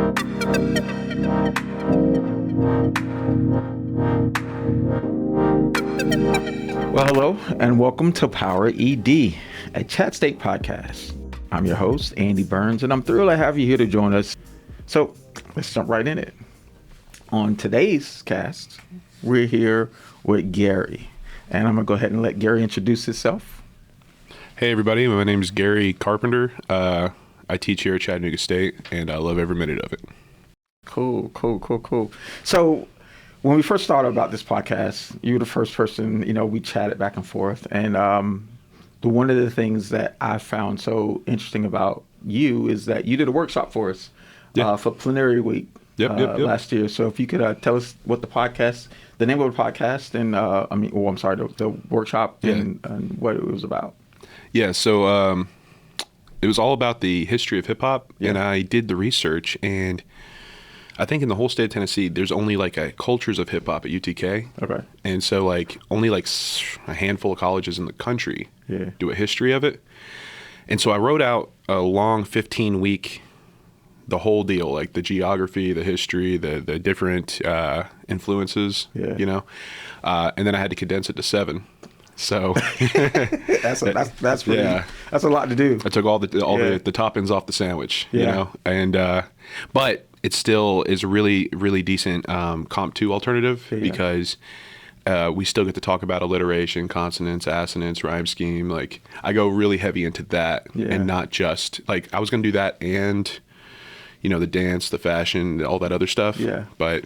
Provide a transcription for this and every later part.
Well, hello, and welcome to PowerED, a Chat State podcast. I'm your host, Andy Burns, and I'm thrilled to have you here to join us. So let's jump right in it. On today's cast, we're here with Gary, and I'm going to go ahead and let Gary introduce himself. Hey, everybody. My name is Gary Carpenter. I teach here at Chattanooga State, and I love every minute of it. Cool. So when we first started about this podcast, you were the first person, we chatted back and forth. And one of the things that I found so interesting about you is that you did a workshop for us for Plenary Week last year. So if you could tell us what the name of the podcast, and the workshop and what it was about. Yeah, so it was all about the history of hip hop, and I did the research, and I think in the whole state of Tennessee, there's only cultures of hip hop at UTK. Okay. And so only a handful of colleges in the country do a history of it. And so I wrote out a long 15-week, the whole deal, like the geography, the history, the different influences, and then I had to condense it to 7. So that's a lot to do. I took all the toppings off the sandwich, and but it still is a really, really decent Comp 2 alternative because we still get to talk about alliteration, consonants, assonance, rhyme scheme. I go really heavy into that and not just I was going to do that and the dance, the fashion, all that other stuff. Yeah. But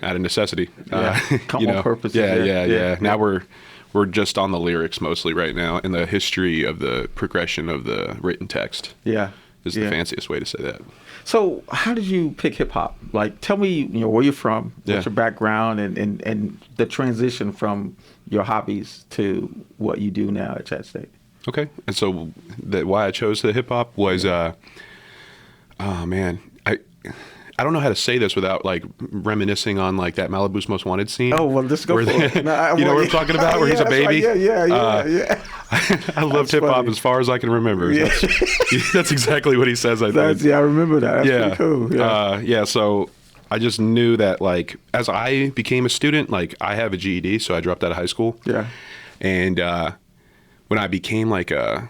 out of necessity. Purpose. Yeah. Now we're just on the lyrics mostly right now, and the history of the progression of the written text. Yeah. Is the fanciest way to say that. So how did you pick hip hop? Tell me, where you're from, what's your background, and the transition from your hobbies to what you do now at Chat State. Okay. And so why I chose the hip hop was, I don't know how to say this without reminiscing on that Malibu's Most Wanted scene. Oh, well, let's go for it. You know what I'm talking about? Where he's a baby? Right. Yeah. I loved hip hop as far as I can remember. Yeah. That's exactly what he says, I think. I remember that. That's pretty cool. Yeah. So I just knew that as I became a student, I have a GED, so I dropped out of high school. Yeah. And when I became a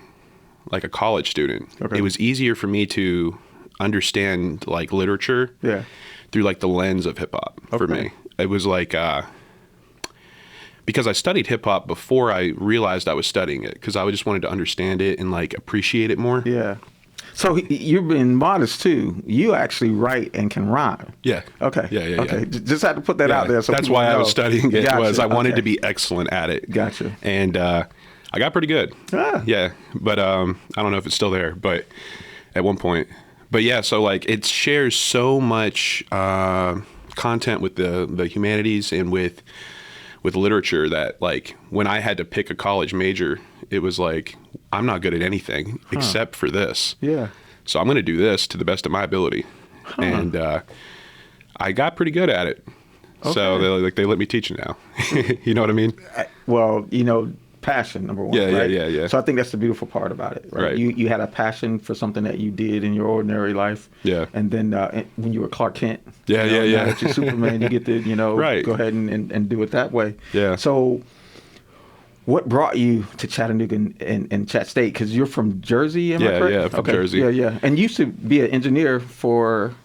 college student, it was easier for me to understand literature through the lens of hip hop for me. It was because I studied hip hop before I realized I was studying it, because I just wanted to understand it and appreciate it more. Yeah. So you're being modest too. You actually write and can rhyme. Yeah. Okay. Yeah. Okay. Just had to put that out there. So that's why I was studying it. Was I wanted to be excellent at it. Gotcha. And I got pretty good. Yeah. But I don't know if it's still there, but at one point. But yeah, so it shares so much content with the humanities and with literature that when I had to pick a college major, it was I'm not good at anything except for this. Yeah. So I'm going to do this to the best of my ability, and I got pretty good at it. Okay. So they let me teach it now. You know what I mean? Well, passion, number one. Yeah. So I think that's the beautiful part about it, right? You had a passion for something that you did in your ordinary life. Yeah. And then when you were Clark Kent. Yeah. Now that you're Superman, you get to, go ahead and do it that way. Yeah. So what brought you to Chattanooga and Chat State? Because you're from Jersey, am I correct? Yeah, from Jersey. Yeah. And you used to be an engineer for...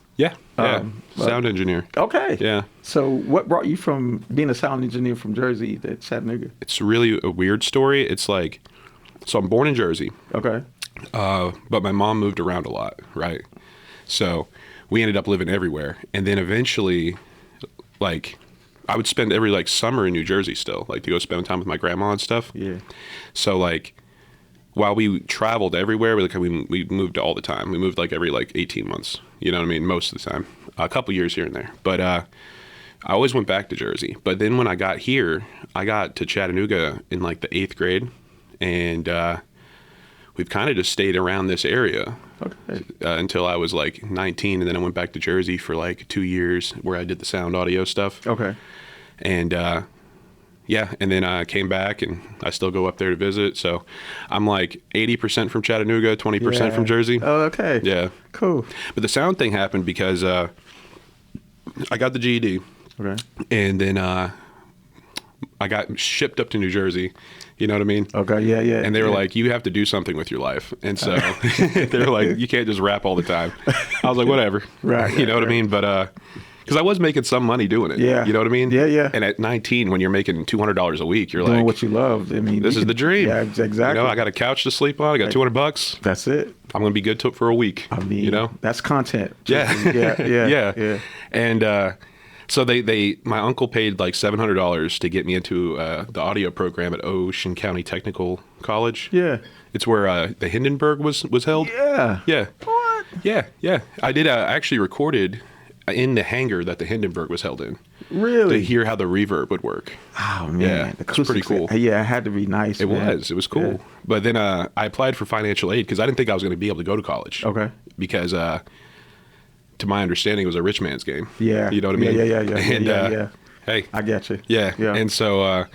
sound engineer. Okay. Yeah. So what brought you from being a sound engineer from Jersey to Chattanooga? It's really a weird story. It's so I'm born in Jersey. Okay. But my mom moved around a lot, right? So we ended up living everywhere. And then eventually, I would spend every summer in New Jersey still, to go spend time with my grandma and stuff. Yeah. So while we traveled everywhere, we moved all the time. We moved every 18 months. You know what I mean? Most of the time. A couple years here and there. But I always went back to Jersey. But then when I got here, I got to Chattanooga in the 8th grade. And we've kind of just stayed around this area until I was 19. And then I went back to Jersey for 2 years where I did the sound audio stuff. Okay. And yeah, and then I came back, and I still go up there to visit. So I'm like 80% from Chattanooga, 20% from Jersey. Oh, okay. Yeah. Cool. But the sound thing happened because I got the GED, Okay. and then I got shipped up to New Jersey. You know what I mean? Okay. Yeah. Yeah. And they were yeah. like, you have to do something with your life. And so they're like, you can't just rap all the time. I was like, whatever. Right. You know what I mean? But because I was making some money doing it. Yeah. You know what I mean? Yeah, yeah. And at 19, when you're making $200 a week, you're Doing like, what you love. I mean, this is the dream. Yeah, exactly. You know, I got a couch to sleep on. I got $200. That's it. I'm going to be good for a week. I mean, you know? that's content. Yeah. Yeah. And so my uncle paid like $700 to get me into the audio program at Ocean County Technical College. Yeah. It's where the Hindenburg was held. Yeah. Yeah. What? Yeah. I did actually recorded in the hangar that the Hindenburg was held in. Really? To hear how the reverb would work. Oh man, Yeah, the it's pretty cool. Yeah, it had to be nice. It man. was cool. Yeah. But then I applied for financial aid because I didn't think I was going to be able to go to college. Okay. Because to my understanding, it was a rich man's game. Yeah. You know what I mean? Yeah. And yeah. hey, I get you. yeah. Yeah. And so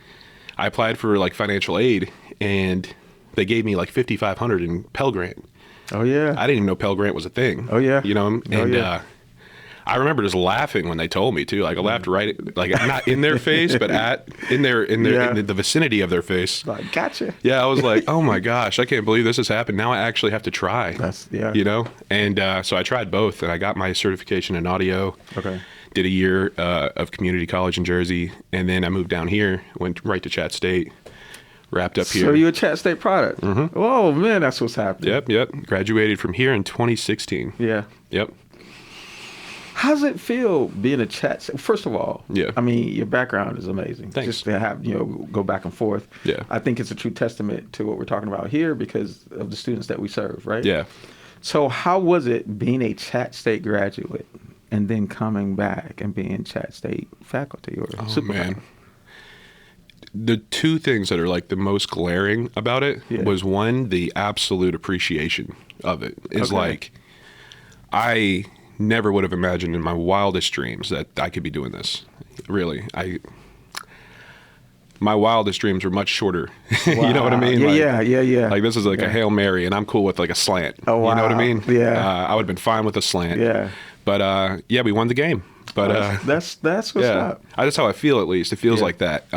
I applied for like financial aid, and they gave me like $5,500 in Pell Grant. Oh yeah. I didn't even know Pell Grant was a thing. Oh, yeah. You know, and yeah. I remember just laughing when they told me too. Like I laughed right, like not in their face, but in the vicinity of their face. Like, gotcha. Yeah, I was like, oh my gosh, I can't believe this has happened. Now I actually have to try. You know, and so I tried both, and I got my certification in audio. Okay. Did a year of community college in Jersey, and then I moved down here, went right to Chat State, wrapped up here. So you're a Chat State product. Mm-hmm. Oh man, that's what's happening. Yep. Graduated from here in 2016. Yeah. Yep. How does it feel being a Chat? First of all, yeah. I mean, your background is amazing. Thanks. Just to have go back and forth. Yeah. I think it's a true testament to what we're talking about here because of the students that we serve, right? Yeah. So how was it being a Chat State graduate and then coming back and being Chat State faculty or supervisor? Man. The two things that are like the most glaring about it was one, the absolute appreciation of it is like, I never would have imagined in my wildest dreams that I could be doing this. Really, my wildest dreams were much shorter. Wow. You know what I mean? Yeah. Like this is like a Hail Mary, and I'm cool with like a slant. Oh, wow. You know what I mean? Yeah. I would have been fine with a slant. Yeah. But we won the game. But that's what's up. That's how I feel. At least it feels like that.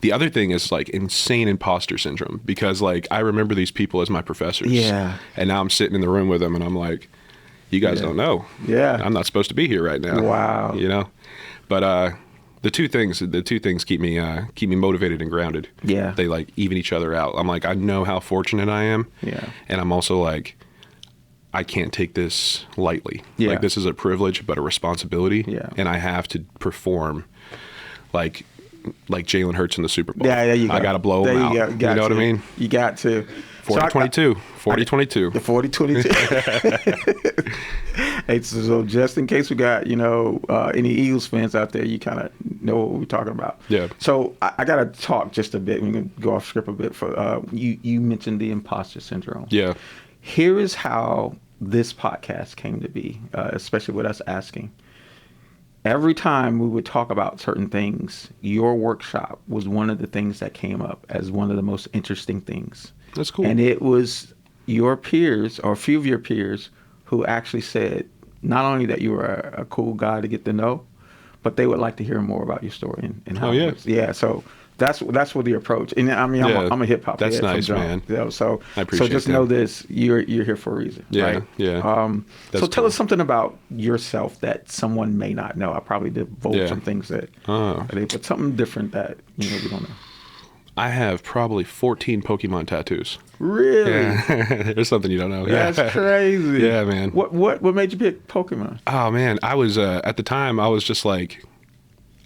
The other thing is like insane imposter syndrome because like I remember these people as my professors. Yeah. And now I'm sitting in the room with them, and I'm like, you guys don't know. Yeah. I'm not supposed to be here right now. Wow. You know, but the two things keep me motivated and grounded. Yeah. They like even each other out. I'm like, I know how fortunate I am. Yeah. And I'm also like, I can't take this lightly. Yeah. Like this is a privilege, but a responsibility. Yeah. And I have to perform like Jalen Hurts in the Super Bowl. Yeah, you go. I got to blow him out. You know what I mean? You got to. 40-22. 40-22. The 40-22. Hey, so just in case we got, any Eagles fans out there, you kind of know what we're talking about. Yeah. So I got to talk just a bit. We can go off script a bit. You mentioned the imposter syndrome. Yeah. Here is how this podcast came to be, especially with us asking. Every time we would talk about certain things, your workshop was one of the things that came up as one of the most interesting things. That's cool. And it was your peers, or a few of your peers, who actually said not only that you were a cool guy to get to know, but they would like to hear more about your story and how it was. Yeah, so that's what the approach. And I mean, I'm a hip hop. That's nice, man. So I appreciate just that. know this: you're here for a reason. Yeah, right? yeah. So tell us something about yourself that someone may not know. I probably divulged some things that, but something different that we don't know. I have probably 14 Pokemon tattoos. Really? Yeah. There's something you don't know. That's crazy. Yeah, man. What made you pick Pokemon? Oh man, I was at the time I was just like,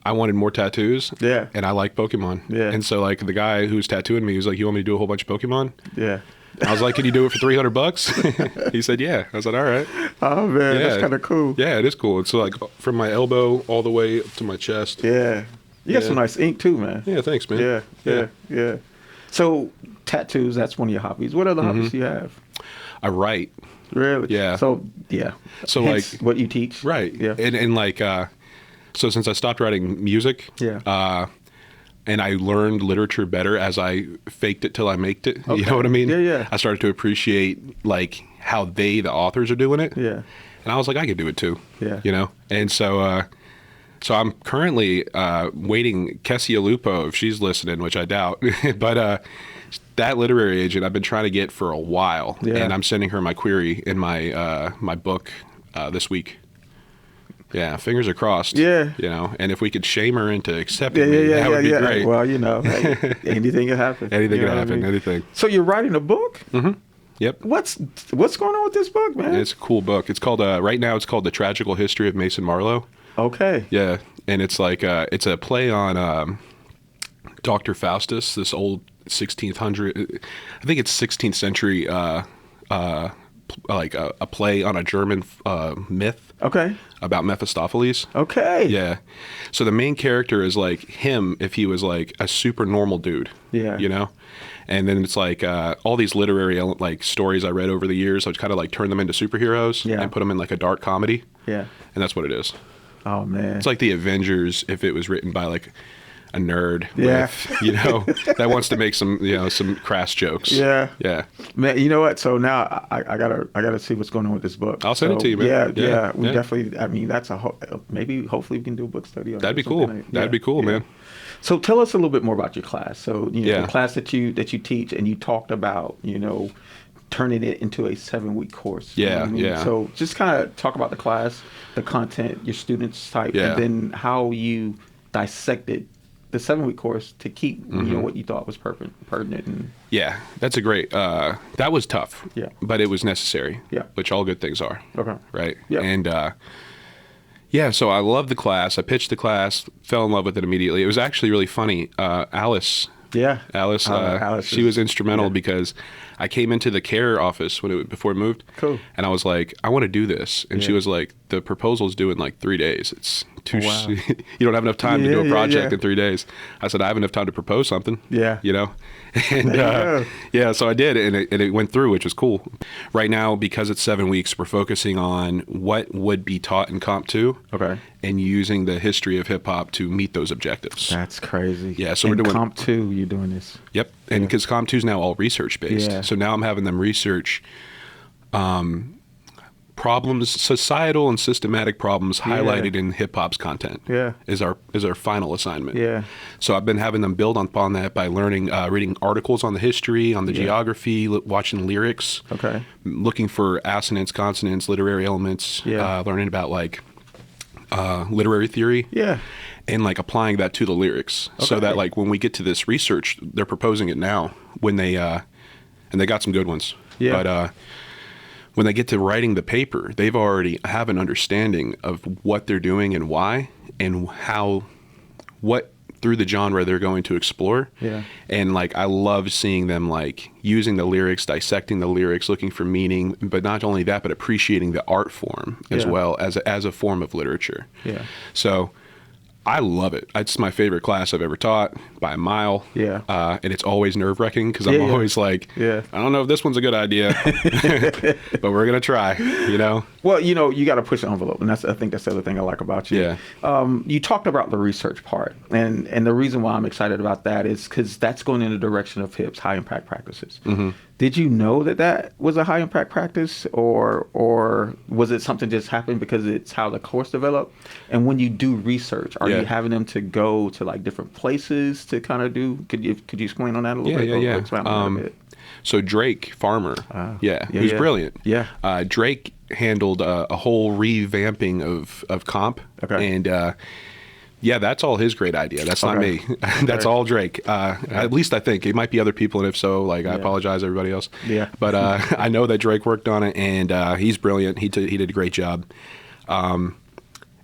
I wanted more tattoos. Yeah. And I like Pokemon. Yeah. And so like the guy who's tattooing me was like, you want me to do a whole bunch of Pokemon? Yeah. I was like, can you do it for $300? He said, yeah. I said, all right. Oh man, that's kind of cool. Yeah, it is cool. It's like from my elbow all the way up to my chest. Yeah. You got some nice ink too, man. Yeah, thanks, man. Yeah. So tattoos, that's one of your hobbies. What other hobbies do you have? I write. Really? Yeah. So yeah. So hence like what you teach. Right. Yeah. And like so since I stopped writing music, and I learned literature better as I faked it till I maked it. Okay. You know what I mean? Yeah, yeah. I started to appreciate like how the authors are doing it. Yeah. And I was like, I could do it too. Yeah. You know? And so I'm currently waiting Kessia Lupo, if she's listening, which I doubt, but that literary agent I've been trying to get for a while, Yeah. and I'm sending her my query in my my book this week. Yeah, fingers are crossed. Yeah. You know, and if we could shame her into accepting me, that would be great. Well, you know, hey, anything can happen. Anything You can know what I happen, mean? anything. So you're writing a book? Mm-hmm. Yep. What's going on with this book, man? It's a cool book. It's called, right now it's called The Tragical History of Mason Marlowe. Okay. Yeah, and it's like, it's a play on Dr. Faustus, this old 1600, I think it's 16th century, like a play on a German myth. Okay. About Mephistopheles. Okay. Yeah. So the main character is like him if he was like a super normal dude. Yeah. You know? And then it's like all these literary like stories I read over the years, I would kind of like turn them into superheroes and put them in like a dark comedy. Yeah. And that's what it is. Oh, man. It's like the Avengers if it was written by like a nerd with, you know, that wants to make some, you know, some crass jokes. Yeah. Yeah. Man, you know what? So now I gotta see what's going on with this book. I'll send it to you, man. Yeah. We definitely, I mean, that's maybe hopefully we can do a book study on That'd be it or cool. something. That'd be cool, man. So tell us a little bit more about your class. So, you know, the class that you teach, and you talked about, you know, turning it into a 7-week course. You know what I mean? So just kind of talk about the class, the content, your students type, and then how you dissected the 7-week course to keep you know what you thought was pertinent. And yeah, that's a great. That was tough. Yeah, but it was necessary. Yeah, which all good things are. Okay. Right. Yeah. And yeah, so I loved the class. I pitched the class, fell in love with it immediately. It was actually really funny. Alice. Yeah. Alice. She was instrumental because I came into the care office before I moved. Cool. And I was like, I want to do this. And she was like, the proposal's due in like 3 days. It's too, you don't have enough time to do a project in 3 days. I said, I have enough time to propose something. Yeah. You know? And yeah, so I did. And it went through, which was cool. Right now, because it's 7 weeks, we're focusing on what would be taught in Comp 2. Okay. And using the history of hip hop to meet those objectives. That's crazy. Yeah. So we're doing Comp 2, you're doing this. Yep. And because Comp 2 is now all research based. Yeah. So now I'm having them research problems, societal and systematic problems highlighted in hip hop's content. Yeah. Is our final assignment. Yeah. So I've been having them build upon that by learning, reading articles on the history, on the geography, watching lyrics. Okay. Looking for assonance, consonants, literary elements. Yeah. Learning about like literary theory. Yeah. And like applying that to the lyrics, so that like when we get to this research, they're proposing it now. When they and they got some good ones. Yeah. But when they get to writing the paper, they've already have an understanding of what they're doing and why, and what through the genre they're going to explore. Yeah. And like I love seeing them like using the lyrics, dissecting the lyrics, looking for meaning, but not only that, but appreciating the art form as well as a form of literature. Yeah. So I love it. It's my favorite class I've ever taught by a mile. Yeah. And it's always nerve-wracking because I'm always like, I don't know if this one's a good idea, but we're going to try, you know? Well, you know, you got to push the envelope. And I think that's the other thing I like about you. Yeah. You talked about the research part. And the reason why I'm excited about that is because that's going in the direction of HIP's, high impact practices. Mm-hmm. Did you know that was a high impact practice, or was it something just happened because it's how the course developed? And when you do research, are you having them to go to like different places to kind of do? Could you explain on that a little bit? Yeah. Explain on that a bit. So Drake Farmer, he's brilliant. Yeah. Drake handled a whole revamping of Comp. Okay. And yeah, that's all his great idea. That's not me. That's all Drake. At least I think. It might be other people, and if so, like I apologize, everybody else. Yeah. But I know that Drake worked on it, and he's brilliant. He did a great job. And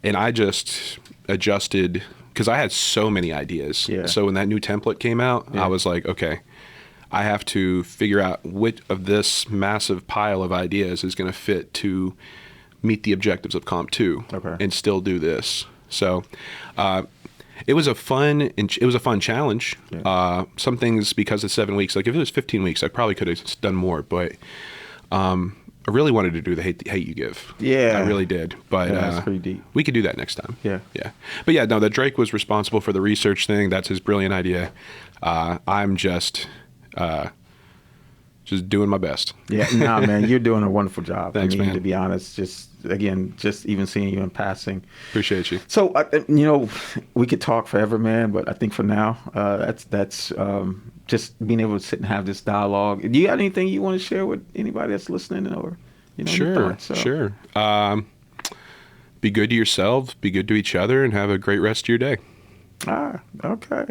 I just adjusted because I had so many ideas. Yeah. So when that new template came out, I was like, okay, I have to figure out which of this massive pile of ideas is going to fit to meet the objectives of Comp 2 and still do this. So it was a fun challenge. Yeah. Some things, because it's 7 weeks, like if it was 15 weeks, I probably could have done more. But really wanted to do the hate you give. Yeah. I really did. But that's pretty deep. We could do that next time. Yeah. Yeah. But yeah, no, that Drake was responsible for the research thing. That's his brilliant idea. I'm just doing my best. Yeah, nah, man, you're doing a wonderful job. Thanks, man. To be honest, just even seeing you in passing. Appreciate you. So, we could talk forever, man, but I think for now, that's just being able to sit and have this dialogue. Do you have anything you want to share with anybody that's listening, or Sure. Be good to yourselves, be good to each other, and have a great rest of your day. Okay.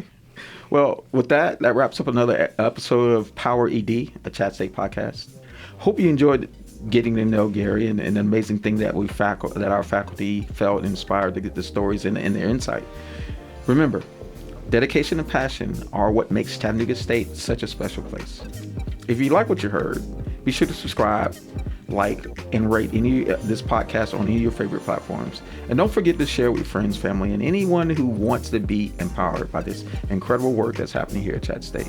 Well, with that wraps up another episode of PowerED, a Chat State podcast. Hope you enjoyed getting to know Gary and the amazing thing that our faculty felt inspired to get the stories and their insight. Remember, dedication and passion are what makes Chattanooga State such a special place. If you like what you heard, be sure to subscribe, like, and rate this podcast on any of your favorite platforms. And don't forget to share with your friends, family, and anyone who wants to be empowered by this incredible work that's happening here at Chat State.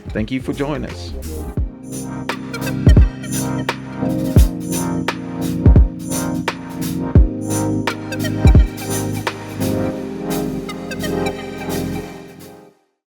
Thank you for joining us.